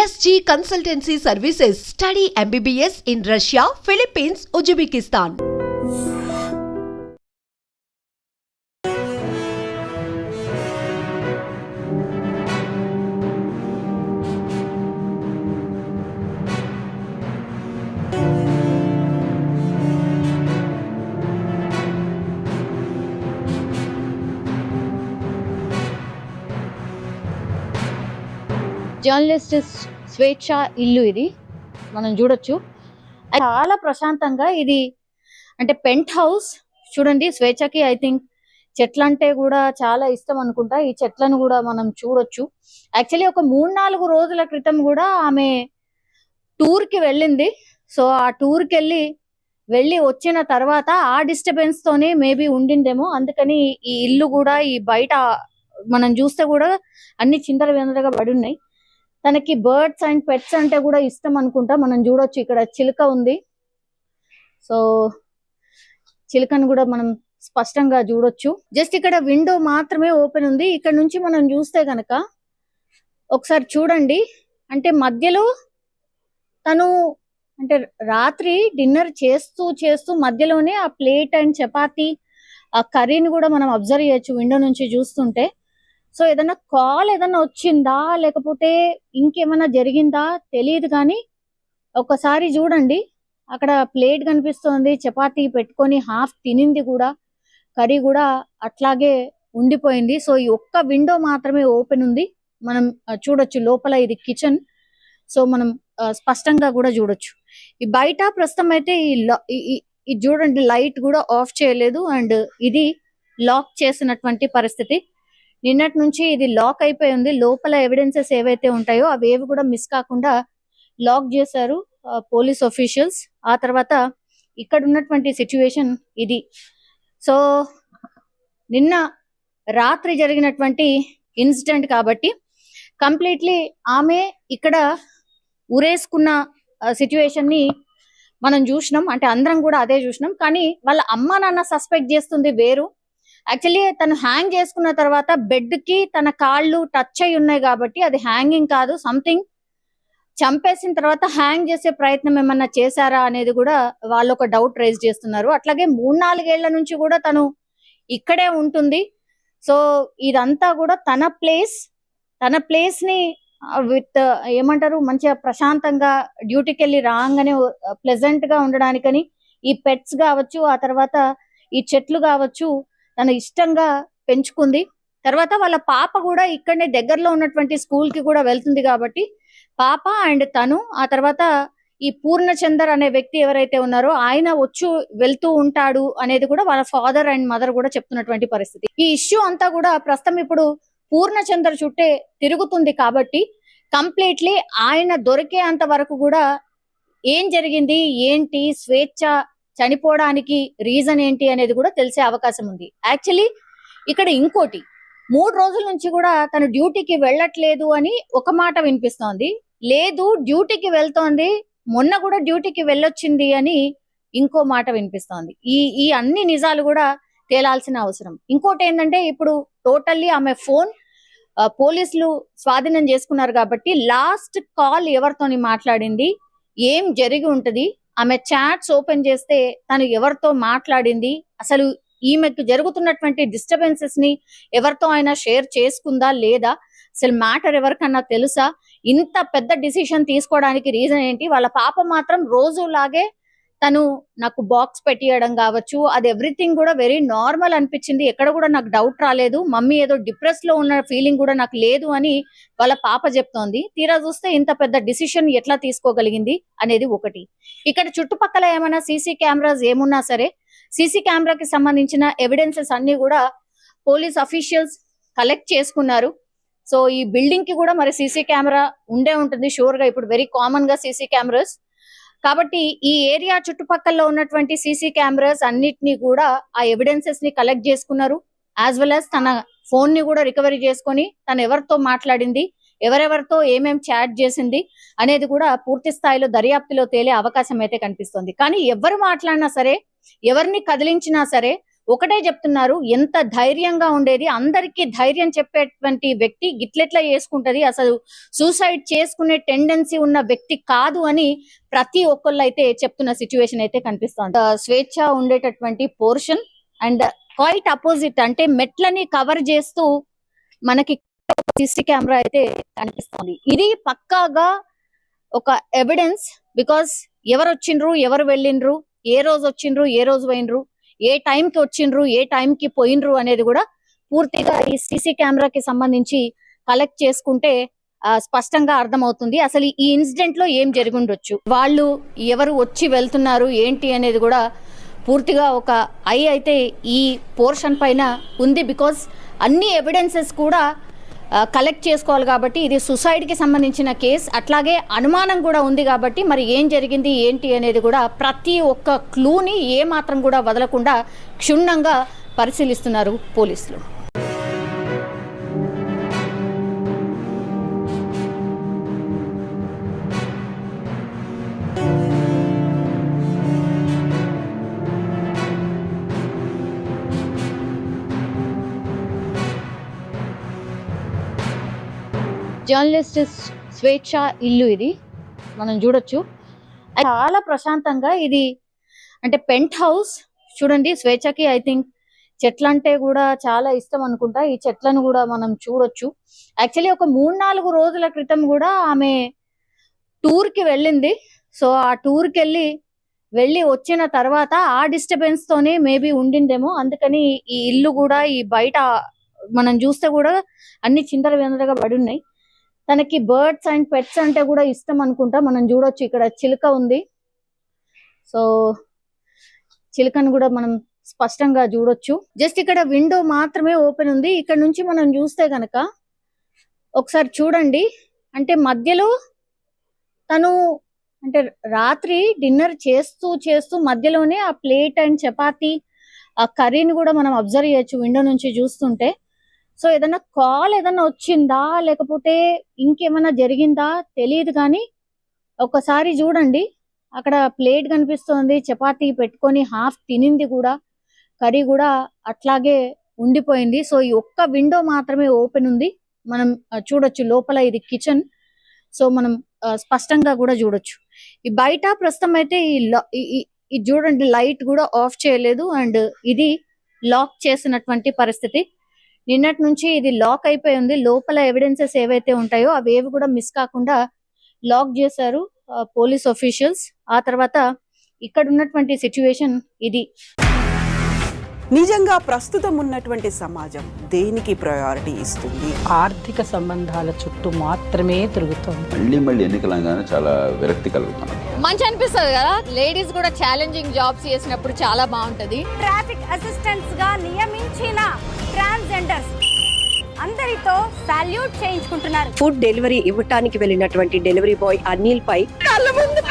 SG Consultancy Services. Study MBBS in Russia, Philippines, Uzbekistan. Journalist స్వేచ్ఛ ఇల్లు ఇది మనం చూడొచ్చు. చాలా ప్రశాంతంగా ఇది అంటే పెంట్ హౌస్ చూడండి. స్వేచ్ఛకి ఐ థింక్ చెట్లు అంటే కూడా చాలా ఇష్టం అనుకుంటా. ఈ చెట్లను కూడా మనం చూడొచ్చు. యాక్చువల్లీ ఒక 3-4 రోజుల క్రితం కూడా ఆమె టూర్ కి వెళ్ళింది. సో ఆ టూర్ కి వెళ్ళి వచ్చిన తర్వాత ఆ డిస్టర్బెన్స్ తోనే మేబీ ఉండిందేమో. అందుకని ఈ ఇల్లు కూడా ఈ బయట మనం చూస్తే కూడా అన్ని చిందర విందరగా పడి ఉన్నాయి. తనకి బర్డ్స్ అండ్ పెట్స్ అంటే కూడా ఇష్టం అనుకుంటా. మనం చూడొచ్చు ఇక్కడ చిలుక ఉంది. సో చిలుకను కూడా మనం స్పష్టంగా చూడొచ్చు. జస్ట్ ఇక్కడ విండో మాత్రమే ఓపెన్ ఉంది. ఇక్కడ నుంచి మనం చూస్తే గనక ఒకసారి చూడండి. అంటే మధ్యలో తను అంటే రాత్రి డిన్నర్ చేస్తూ మధ్యలోనే ఆ ప్లేట్ అండ్ చపాతీ ఆ కర్రీని కూడా మనం అబ్జర్వ్ చేయొచ్చు విండో నుంచి చూస్తుంటే. సో ఏదన్నా కాల్ ఏదన్నా వచ్చిందా లేకపోతే ఇంకేమన్నా జరిగిందా తెలియదు, కానీ ఒకసారి చూడండి అక్కడ ప్లేట్ కనిపిస్తోంది, చపాతీ పెట్టుకొని హాఫ్ తినింది కూడా, కర్రీ కూడా అట్లాగే ఉండిపోయింది. సో ఈ ఒక్క విండో మాత్రమే ఓపెన్ ఉంది. మనం చూడొచ్చు లోపల ఇది కిచెన్. సో మనం స్పష్టంగా కూడా చూడొచ్చు. ఈ బయట ప్రస్తుతం అయితే ఈ చూడండి లైట్ కూడా ఆఫ్ చేయలేదు అండ్ ఇది లాక్ చేసినటువంటి పరిస్థితి. నిన్నటి నుంచి ఇది లాక్ అయిపోయి ఉంది. లోపల ఎవిడెన్సెస్ ఏవైతే ఉంటాయో అవేవి కూడా మిస్ కాకుండా లాక్ చేశారు పోలీస్ ఆఫీషియల్స్. ఆ తర్వాత ఇక్కడ ఉన్నటువంటి సిచ్యువేషన్ ఇది. సో నిన్న రాత్రి జరిగినటువంటి ఇన్సిడెంట్ కాబట్టి కంప్లీట్లీ ఆమె ఇక్కడ ఉరేసుకున్న సిచ్యువేషన్ ని మనం చూసినాం. అంటే అందరం కూడా అదే చూసినాం. కానీ వాళ్ళ అమ్మ నాన్న సస్పెక్ట్ చేస్తుంది వేరు. యాక్చువల్లీ తను హ్యాంగ్ చేసుకున్న తర్వాత బెడ్ కి తన కాళ్ళు టచ్ అయి ఉన్నాయి కాబట్టి అది హ్యాంగింగ్ కాదు, సంథింగ్ చంపేసిన తర్వాత హ్యాంగ్ చేసే ప్రయత్నం ఏమన్నా చేశారా అనేది కూడా వాళ్ళు ఒక డౌట్ రైజ్ చేస్తున్నారు. అట్లాగే 3-4 ఏళ్ల నుంచి కూడా తను ఇక్కడే ఉంటుంది. సో ఇదంతా కూడా తన ప్లేస్ ని విత్ ఏమంటారు మంచిగా ప్రశాంతంగా డ్యూటీకి వెళ్ళి రాగానే ప్లెజెంట్ గా ఉండడానికని ఈ పెట్స్ కావచ్చు, ఆ తర్వాత ఈ చెట్లు కావచ్చు తన ఇష్టంగా పెంచుకుంది. తర్వాత వాళ్ళ పాప కూడా ఇక్కడనే దగ్గరలో ఉన్నటువంటి స్కూల్ కి కూడా వెళ్తుంది కాబట్టి పాప అండ్ తను, ఆ తర్వాత ఈ పూర్ణచందర్ అనే వ్యక్తి ఎవరైతే ఉన్నారో ఆయన వెళ్తూ ఉంటాడు అనేది కూడా వాళ్ళ ఫాదర్ అండ్ మదర్ కూడా చెప్తున్నటువంటి పరిస్థితి. ఈ ఇష్యూ అంతా కూడా ప్రస్తుతం ఇప్పుడు పూర్ణచందర్ చుట్టే తిరుగుతుంది కాబట్టి కంప్లీట్లీ ఆయన దొరికేంత వరకు కూడా ఏం జరిగింది ఏంటి, స్వేచ్ఛ చనిపోవడానికి రీజన్ ఏంటి అనేది కూడా తెలిసే అవకాశం ఉంది. యాక్చువల్లీ ఇక్కడ ఇంకోటి 3 రోజుల నుంచి కూడా తను డ్యూటీకి వెళ్ళట్లేదు అని ఒక మాట వినిపిస్తోంది. లేదు డ్యూటీకి వెళ్తోంది, మొన్న కూడా డ్యూటీకి వెళ్ళొచ్చింది అని ఇంకో మాట వినిపిస్తోంది. ఈ అన్ని నిజాలు కూడా తేలాల్సిన అవసరం. ఇంకోటి ఏంటంటే ఇప్పుడు టోటల్లీ ఆమె ఫోన్ పోలీసులు స్వాధీనం చేసుకున్నారు కాబట్టి లాస్ట్ కాల్ ఎవరితోని మాట్లాడింది, ఏం జరిగి ఉంటది, ఆమె చాట్స్ ఓపెన్ చేస్తే తను ఎవరితో మాట్లాడింది, అసలు ఈమెకు జరుగుతున్నటువంటి డిస్టర్బెన్సెస్ ని ఎవరితో అయినా షేర్ చేసుకుందా లేదా, అసలు మ్యాటర్ ఎవరికన్నా తెలుసా, ఇంత పెద్ద డిసిషన్ తీసుకోవడానికి రీజన్ ఏంటి. వాళ్ళ పాప మాత్రం రోజులాగే తను నాకు బాక్స్ పెట్టియడం కావచ్చు, అది ఎవ్రీథింగ్ కూడా వెరీ నార్మల్ అనిపించింది. ఎక్కడ కూడా నాకు డౌట్ రాలేదు. మమ్మీ ఏదో డిప్రెస్ లో ఉన్న ఫీలింగ్ కూడా నాకు లేదు అని వాళ్ళ పాప చెప్తోంది. తీరా చూస్తే ఇంత పెద్ద డిసిషన్ ఎట్లా తీసుకోగలిగింది అనేది ఒకటి. ఇక్కడ చుట్టుపక్కల ఏమైనా సీసీ కెమెరాస్ ఏమున్నా సరే సీసీ కెమెరాకి సంబంధించిన ఎవిడెన్సెస్ అన్ని కూడా పోలీస్ అఫీషియల్స్ కలెక్ట్ చేసుకున్నారు. సో ఈ బిల్డింగ్ కి కూడా మరి సీసీ కెమెరా ఉండే ఉంటుంది షూర్ గా. ఇప్పుడు వెరీ కామన్ గా సీసీ కెమెరాస్ కాబట్టి ఈ ఏరియా చుట్టుపక్కల ఉన్నటువంటి సీసీ కెమెరాస్ అన్నిటినీ కూడా ఆ ఎవిడెన్సెస్ ని కలెక్ట్ చేసుకున్నారు. యాజ్ వెల్ యాజ్ తన ఫోన్ ని కూడా రికవరీ చేసుకొని తను ఎవరితో మాట్లాడింది, ఎవరెవరితో ఏమేం చాట్ చేసింది అనేది కూడా పూర్తి స్థాయిలో దర్యాప్తులో తేలే అవకాశం అయితే కనిపిస్తుంది. కానీ ఎవరు మాట్లాడినా సరే, ఎవరిని కదిలించినా సరే ఒకటే చెప్తున్నారు, ఎంత ధైర్యంగా ఉండేది, అందరికీ ధైర్యం చెప్పేటువంటి వ్యక్తి గిట్లెట్లా చేసుకుంటది, అసలు సూసైడ్ చేసుకునే టెండెన్సీ ఉన్న వ్యక్తి కాదు అని ప్రతి ఒక్కళ్ళు అయితే చెప్తున్న సిచ్యువేషన్ అయితే కనిపిస్తోంది. స్వేచ్ఛ ఉండేటటువంటి పోర్షన్ అండ్ క్వైట్ అపోజిట్, అంటే మెట్లని కవర్ చేస్తూ మనకి సీసీ కెమెరా అయితే కనిపిస్తుంది. ఇది పక్కాగా ఒక ఎవిడెన్స్, బికాస్ ఎవరు వచ్చిండ్రు, ఎవరు వెళ్ళిండ్రు, ఏ రోజు వచ్చిండ్రు, ఏ రోజు పోయినరు, ఏ టైంకి వచ్చిండ్రు, ఏ టైంకి పోయినరు అనేది కూడా పూర్తిగా ఈ సీసీ కెమెరాకి సంబంధించి కలెక్ట్ చేసుకుంటే స్పష్టంగా అర్థమవుతుంది అసలు ఈ ఇన్సిడెంట్ లో ఏం జరిగి ఉండొచ్చు, వాళ్ళు ఎవరు వచ్చి వెళ్తున్నారు ఏంటి అనేది కూడా పూర్తిగా ఒక ఐ అయితే ఈ పోర్షన్ పైన ఉంది. బికాస్ అన్ని ఎవిడెన్సెస్ కూడా కలెక్ట్ చేసుకోవాలి కాబట్టి ఇది సుసైడ్ కి సంబంధించిన కేసు, అట్లాగే అనుమానం కూడా ఉంది కాబట్టి మరి ఏం జరిగింది ఏంటి అనేది కూడా ప్రతి ఒక్క క్లూని ఏ మాత్రం కూడా వదలకుండా క్షుణ్ణంగా పరిశీలిస్తున్నారు పోలీసులు. జర్నలిస్ట్ స్వేచ్ఛ ఇల్లు ఇది మనం చూడొచ్చు. చాలా ప్రశాంతంగా ఇది, అంటే పెంట్ హౌస్ చూడండి. స్వేచ్ఛకి ఐ థింక్ చెట్లంటే కూడా చాలా ఇష్టం అనుకుంటా. ఈ చెట్లను కూడా మనం చూడొచ్చు. యాక్చువల్లీ ఒక 3-4 రోజుల క్రితం కూడా ఆమె టూర్ కి వెళ్ళింది. సో ఆ టూర్ కి వెళ్ళి వచ్చిన తర్వాత ఆ డిస్టర్బెన్స్ తోనే మేబీ ఉండిందేమో, అందుకని ఈ ఇల్లు కూడా ఈ బయట మనం చూస్తే కూడా అన్ని చిందర విందరగా పడి ఉన్నాయి. తనకి బర్డ్స్ అండ్ పెట్స్ అంటే కూడా ఇష్టం అనుకుంటా. మనం చూడొచ్చు ఇక్కడ చిలుక ఉంది. సో చిలుకను కూడా మనం స్పష్టంగా చూడొచ్చు. జస్ట్ ఇక్కడ విండో మాత్రమే ఓపెన్ ఉంది. ఇక్కడ నుంచి మనం చూస్తే గనక ఒకసారి చూడండి, అంటే మధ్యలో తను అంటే రాత్రి డిన్నర్ చేస్తూ మధ్యలోనే ఆ ప్లేట్ అండ్ చపాతీ ఆ కర్రీని కూడా మనం అబ్జర్వ్ చేయొచ్చు విండో నుంచి చూస్తుంటే. సో ఏదైనా కాల్ ఏదైనా వచ్చిందా లేకపోతే ఇంకేమైనా జరిగిందా తెలియదు, కానీ ఒకసారి చూడండి అక్కడ ప్లేట్ కనిపిస్తుంది, చపాతీ పెట్టుకొని హాఫ్ తినింది కూడా, కర్రీ కూడా అట్లాగే ఉండిపోయింది. సో ఈ ఒక్క విండో మాత్రమే ఓపెన్ ఉంది. మనం చూడొచ్చు లోపల ఇది కిచెన్. సో మనం స్పష్టంగా కూడా చూడొచ్చు. ఈ బయట ప్రస్తుతం అయితే ఈ చూడండి లైట్ కూడా ఆఫ్ చేయలేదు అండ్ ఇది లాక్ చేసినటువంటి పరిస్థితి. నిన్నటి నుంచి ఇది లాక్ అయిపోయి ఉంది. లోపల ఎవిడెన్సెస్ ఏవైతే ఉంటాయో అవేవి కూడా మిస్ కాకుండా లాక్ చేశారు పోలీస్ ఆఫీషియల్స్. ఆ తర్వాత ఇక్కడ ఉన్నటువంటి సిచ్యువేషన్ ఇది. నిజంగా ప్రస్తుతం ఉన్నటువంటి సమాజం దేనికి ప్రయారిటీ ఇస్తుంది? ఆర్థిక సంబంధాల చుట్టూ మాత్రమే తిరుగుతుంది. మళ్ళీ ఎన్నికలంగానే చాలా విరక్తి కలుగుతుంది. మంచి అనిపిస్తుంది కదా, లేడీస్ కూడా ఛాలెంజింగ్ జాబ్స్ చేసినప్పుడు చాలా బాగుంటది. ట్రాఫిక్ అసిస్టెంట్స్ గా నియమించిన ట్రాన్స్జెండర్స్ అందరితో సాల్యూట్ చేయించుకుంటున్నారు. ఫుడ్ డెలివరీ ఇవ్వటానికి వెళ్ళినటువంటి డెలివరీ బాయ్ అనిల్ పై కళ్ళ ముందు